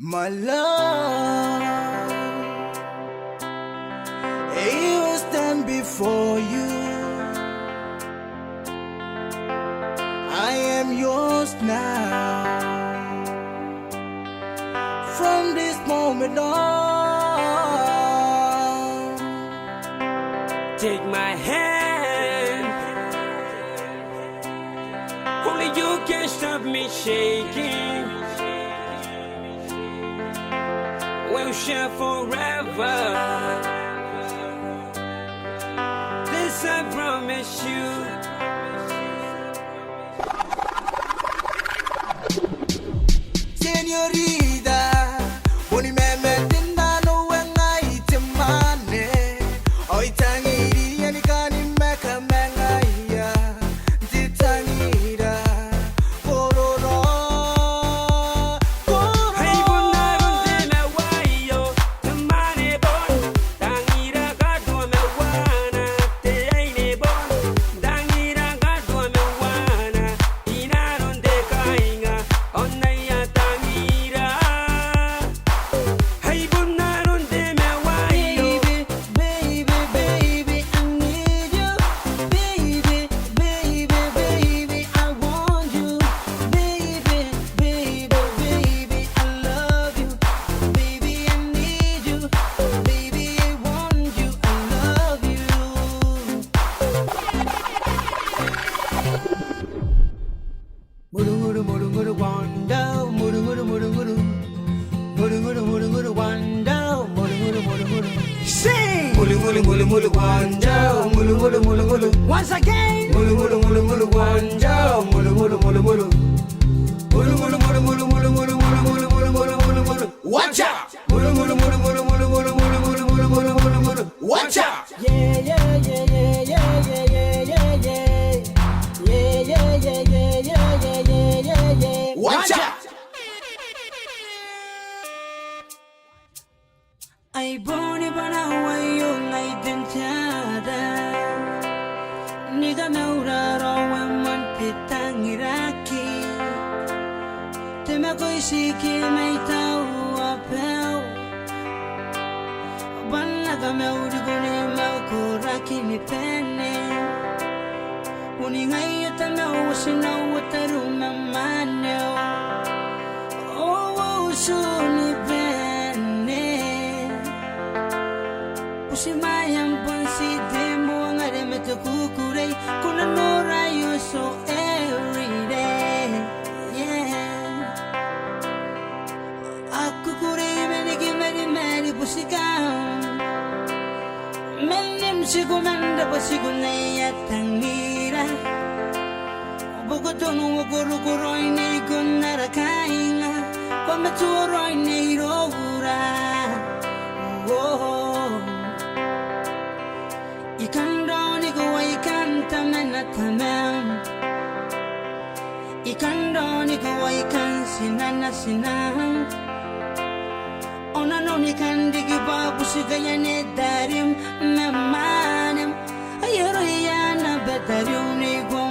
My love, He will stand before you. I am yours now. From this moment on, take my hand. Only you can stop me shaking. We'll share forever. This I promise you. Señorita, boni meme tindano wengai temane. Oi tangiri yani kani meka mengaya. Titangira, kororo. Hey bunaron de la wayo, tamane bon. Dangira gadwa me wana, te aine bon. Dangira gadwa me wana, inaron de kainga, onaya dangira. Hey bunaron de me wayo, Baby, baby, I need you. Baby, baby, baby, I want you. Baby, baby, baby, I love you. Baby, I need you. Baby, I want you. I love you. Muru muru muru muru wanda, muru muru muru muru. Muru muru muru muru wanda, muru muru muru muru. Sing! Mulu mulu mulu mulu wanda, mulu mulu mulu mulu. Once again. Mulu mulu mulu mulu wanda, mulu mulu mulu mulu. Mulu mulu mulu mulu mulu mulu mulu mulu mulu mulu mulu mulu. Watch out! Mulu mulu mulu mulu mulu mulu mulu mulu mulu mulu mulu mulu. Watch out! Yeah yeah yeah yeah yeah yeah yeah yeah yeah. Yeah yeah yeah yeah yeah yeah yeah yeah. Watch out! ay boni bana wayo ngai denchada. Niga meura rawa man pitangiraki. Temakoiti ki mai tau apel. Banaga meuri gune mau kuraki ni pene. Uni ngai ata mau sina wataru mamane. Oh suni pene. Pusi mayang pansi demo ngare meto kukurei. Kuna nora yo so every day. Yeah. Aku kurei meniki meri pusikam. Menim siku menda pasiku neya tangira. Bogotonu wakuru kuroi nei kunara kainga. Kome tuoroi nei rovura. Oh. Ikandoni go ikanta mena tamam. Ikandoni go ikan sinana sinam. Ona noni kandigi babu sigayane darim memanem. Ayoro yana betarium ni go